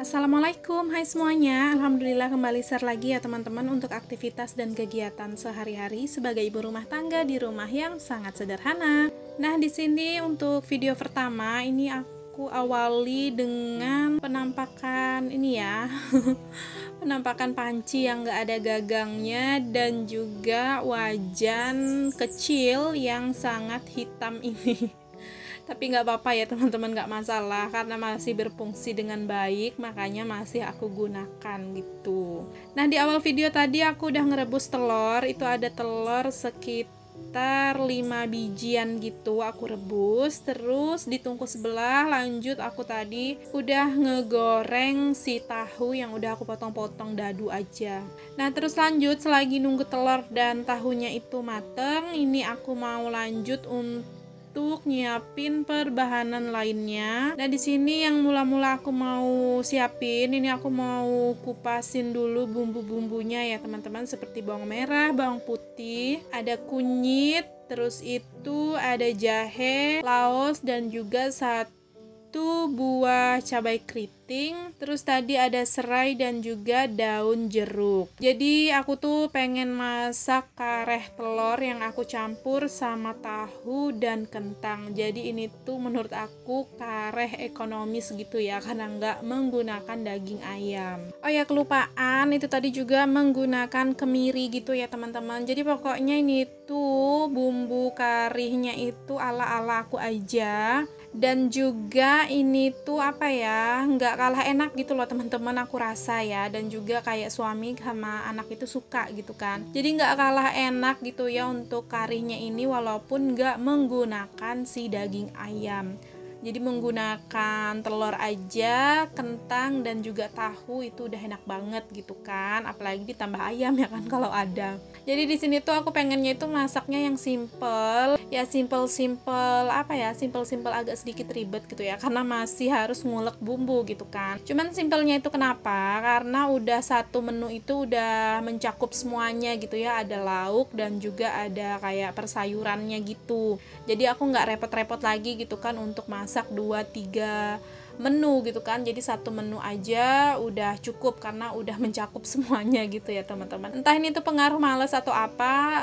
Assalamualaikum, hai semuanya. Alhamdulillah kembali share lagi ya teman-teman untuk aktivitas dan kegiatan sehari-hari sebagai ibu rumah tangga di rumah yang sangat sederhana. Nah, di sini untuk video pertama ini aku awali dengan penampakan ini ya. Penampakan panci yang gak ada gagangnya dan juga wajan kecil yang sangat hitam ini. Tapi nggak apa-apa ya teman-teman, nggak masalah karena masih berfungsi dengan baik, makanya masih aku gunakan gitu. Nah, di awal video tadi aku udah ngerebus telur, itu ada telur sekitar 5 bijian gitu aku rebus, terus ditungku sebelah. Lanjut aku tadi udah ngegoreng si tahu yang udah aku potong-potong dadu aja. Nah, terus lanjut selagi nunggu telur dan tahunya itu mateng, ini aku mau lanjut untuk nyiapin perbahanan lainnya. Nah, di sini yang mula-mula aku mau siapin, ini aku mau kupasin dulu bumbu-bumbunya ya teman-teman, seperti bawang merah, bawang putih, ada kunyit, terus itu ada jahe, laos, dan juga satu buah cabai keriting, terus tadi ada serai dan juga daun jeruk. Jadi aku tuh pengen masak kareh telur yang aku campur sama tahu dan kentang. Jadi ini tuh menurut aku kareh ekonomis gitu ya, karena nggak menggunakan daging ayam. Oh ya, kelupaan, itu tadi juga menggunakan kemiri gitu ya teman-teman. Jadi pokoknya ini tuh bumbu karihnya itu ala-ala aku aja. Dan juga ini tuh apa ya, nggak kalah enak gitu loh teman-teman, aku rasa ya. Dan juga kayak suami sama anak itu suka gitu kan, jadi nggak kalah enak gitu ya untuk karinya ini, walaupun nggak menggunakan si daging ayam. Jadi menggunakan telur aja, kentang, dan juga tahu itu udah enak banget gitu kan. Apalagi ditambah ayam ya kan kalau ada. Jadi di sini tuh aku pengennya itu masaknya yang simple. Ya simple-simple apa ya? Simple-simple agak sedikit ribet gitu ya. Karena masih harus ngulek bumbu gitu kan. Cuman simpelnya itu kenapa? Karena udah satu menu itu udah mencakup semuanya gitu ya. Ada lauk dan juga ada kayak persayurannya gitu. Jadi aku nggak repot-repot lagi gitu kan untuk masak 2-3 menu gitu kan. Jadi satu menu aja udah cukup karena udah mencakup semuanya gitu ya teman-teman. Entah ini tuh pengaruh males atau apa,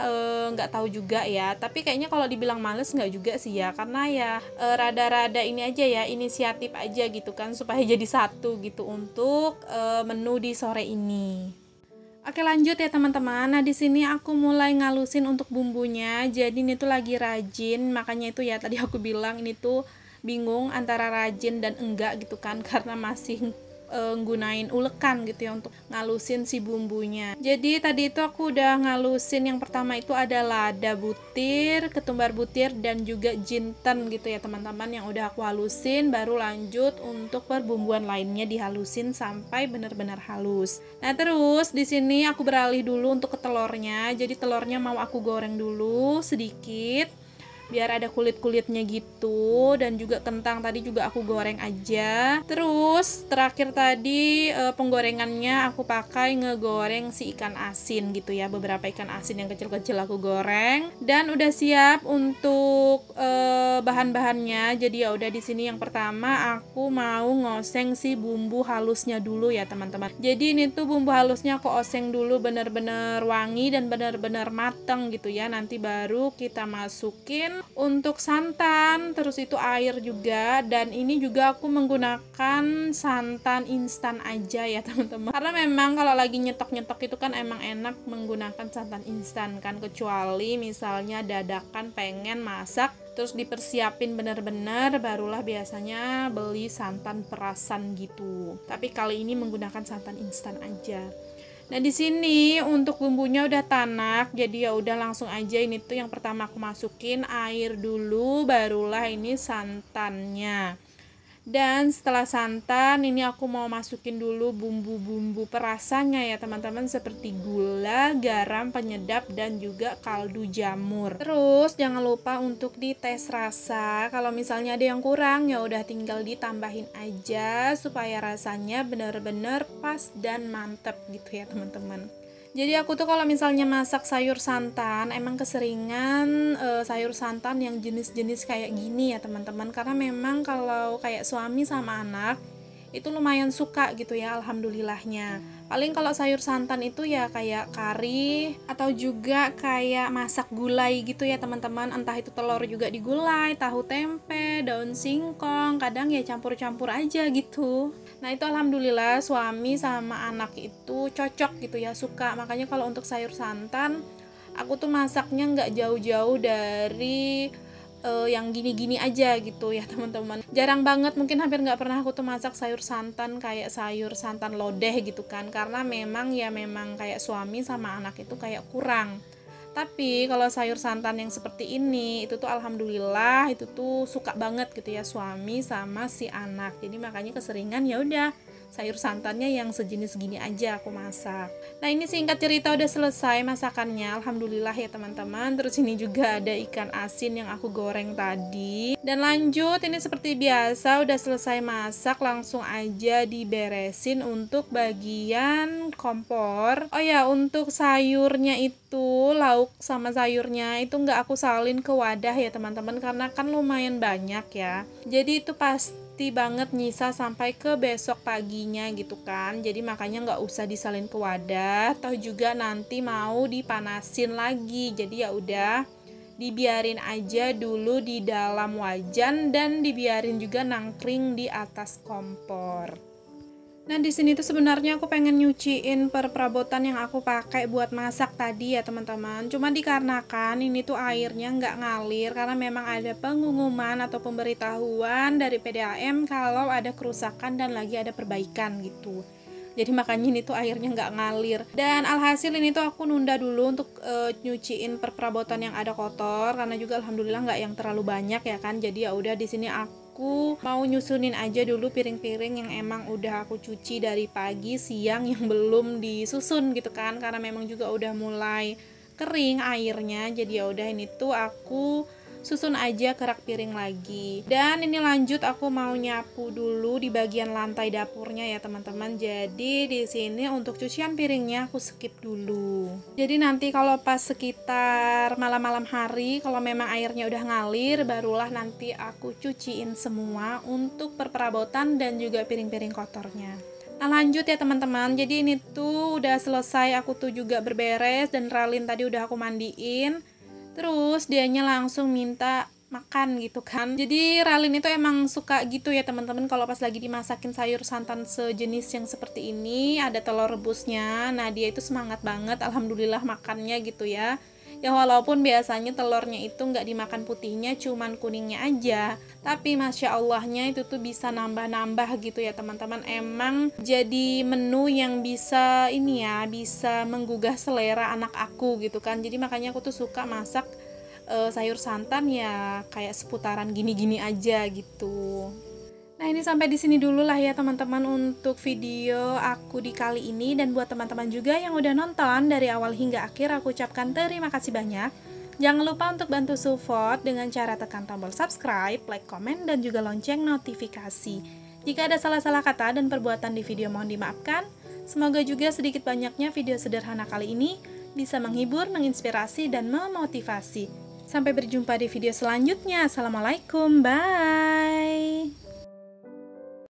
nggak tahu juga ya. Tapi kayaknya kalau dibilang males nggak juga sih ya, karena ya rada-rada ini aja ya, inisiatif aja gitu kan, supaya jadi satu gitu untuk menu di sore ini. Oke, lanjut ya teman-teman. Nah, di sini aku mulai ngalusin untuk bumbunya. Jadi ini tuh lagi rajin, makanya itu ya tadi aku bilang ini tuh bingung antara rajin dan enggak gitu kan, karena masih nggunain ulekan gitu ya untuk ngalusin si bumbunya. Jadi tadi itu aku udah ngalusin, yang pertama itu ada lada butir, ketumbar butir, dan juga jinten gitu ya teman-teman, yang udah aku halusin. Baru lanjut untuk perbumbuan lainnya dihalusin sampai benar-benar halus. Nah, terus di sini aku beralih dulu untuk ke telurnya. Jadi telurnya mau aku goreng dulu sedikit biar ada kulit-kulitnya gitu, dan juga kentang tadi juga aku goreng aja. Terus terakhir tadi penggorengannya aku pakai ngegoreng si ikan asin gitu ya, beberapa ikan asin yang kecil-kecil aku goreng, dan udah siap untuk bahan-bahannya. Jadi ya udah, di sini yang pertama aku mau ngoseng si bumbu halusnya dulu ya teman-teman. Jadi ini tuh bumbu halusnya aku oseng dulu bener-bener wangi dan bener-bener mateng gitu ya. Nanti baru kita masukin untuk santan, terus itu air juga. Dan ini juga aku menggunakan santan instan aja ya teman-teman, karena memang kalau lagi nyetok-nyetok itu kan emang enak menggunakan santan instan kan, kecuali misalnya dadakan pengen masak terus dipersiapin bener-bener, barulah biasanya beli santan perasan gitu. Tapi kali ini menggunakan santan instan aja. Nah, di sini untuk bumbunya udah tanak, jadi ya udah langsung aja. Ini tuh yang pertama aku masukin air dulu, barulah ini santannya. Dan setelah santan ini aku mau masukin dulu bumbu-bumbu perasannya ya teman-teman, seperti gula, garam, penyedap, dan juga kaldu jamur. Terus jangan lupa untuk dites rasa. Kalau misalnya ada yang kurang ya udah tinggal ditambahin aja supaya rasanya benar-benar pas dan mantep gitu ya teman-teman. Jadi aku tuh kalau misalnya masak sayur santan emang keseringan sayur santan yang jenis-jenis kayak gini ya teman-teman, karena memang kalau kayak suami sama anak itu lumayan suka gitu ya, alhamdulillahnya. Paling kalau sayur santan itu ya kayak kari atau juga kayak masak gulai gitu ya teman-teman, entah itu telur juga digulai, tahu tempe, daun singkong, kadang ya campur-campur aja gitu. Nah itu alhamdulillah suami sama anak itu cocok gitu ya, suka. Makanya kalau untuk sayur santan aku tuh masaknya nggak jauh-jauh dari yang gini-gini aja gitu ya teman-teman. Jarang banget, mungkin hampir nggak pernah aku tuh masak sayur santan kayak sayur santan lodeh gitu kan, karena memang kayak suami sama anak itu kayak kurang. Tapi kalau sayur santan yang seperti ini itu tuh alhamdulillah itu tuh suka banget gitu ya suami sama si anak. Jadi makanya keseringan ya udah sayur santannya yang sejenis gini aja aku masak. Nah ini singkat cerita udah selesai masakannya, alhamdulillah ya teman-teman. Terus ini juga ada ikan asin yang aku goreng tadi. Dan lanjut, ini seperti biasa udah selesai masak, langsung aja diberesin untuk bagian kompor. Oh ya, untuk sayurnya itu, lauk sama sayurnya itu nggak aku salin ke wadah ya teman-teman, karena kan lumayan banyak ya. Jadi itu pasti banget nyisa sampai ke besok paginya gitu kan. Jadi makanya nggak usah disalin ke wadah, toh juga nanti mau dipanasin lagi. Jadi ya udah dibiarin aja dulu di dalam wajan dan dibiarin juga nangkring di atas kompor. Nah di sini tuh sebenarnya aku pengen nyuciin perabotan yang aku pakai buat masak tadi ya teman-teman. Cuma dikarenakan ini tuh airnya nggak ngalir karena memang ada pengumuman atau pemberitahuan dari PDAM kalau ada kerusakan dan lagi ada perbaikan gitu. Jadi makanya ini tuh airnya nggak ngalir. Dan alhasil ini tuh aku nunda dulu untuk nyuciin perabotan yang ada kotor karena juga alhamdulillah nggak yang terlalu banyak ya kan. Jadi ya udah di sini aku mau nyusunin aja dulu piring-piring yang emang udah aku cuci dari pagi siang yang belum disusun gitu kan, karena memang juga udah mulai kering airnya. Jadi ya udah ini tuh aku susun aja ke rak piring lagi. Dan ini lanjut aku mau nyapu dulu di bagian lantai dapurnya ya teman-teman. Jadi di sini untuk cucian piringnya aku skip dulu. Jadi nanti kalau pas sekitar malam-malam hari kalau memang airnya udah ngalir, barulah nanti aku cuciin semua untuk perabotan dan juga piring-piring kotornya. Nah lanjut ya teman-teman, jadi ini tuh udah selesai, aku tuh juga berberes dan Ralin tadi udah aku mandiin. Terus dianya langsung minta makan gitu kan. Jadi Ralin itu emang suka gitu ya teman-teman, kalau pas lagi dimasakin sayur santan sejenis yang seperti ini, ada telur rebusnya. Nah dia itu semangat banget alhamdulillah makannya gitu ya. Ya walaupun biasanya telurnya itu nggak dimakan putihnya, cuman kuningnya aja, tapi masya Allahnya itu tuh bisa nambah-nambah gitu ya teman-teman. Emang jadi menu yang bisa ini ya, bisa menggugah selera anak aku gitu kan. Jadi makanya aku tuh suka masak sayur santan ya kayak seputaran gini-gini aja gitu. Nah ini sampai di sini dulu lah ya teman-teman untuk video aku di kali ini. Dan buat teman-teman juga yang udah nonton dari awal hingga akhir, aku ucapkan terima kasih banyak. Jangan lupa untuk bantu support dengan cara tekan tombol subscribe, like, komen, dan juga lonceng notifikasi. Jika ada salah-salah kata dan perbuatan di video mohon dimaafkan. Semoga juga sedikit banyaknya video sederhana kali ini bisa menghibur, menginspirasi, dan memotivasi. Sampai berjumpa di video selanjutnya. Assalamualaikum, bye!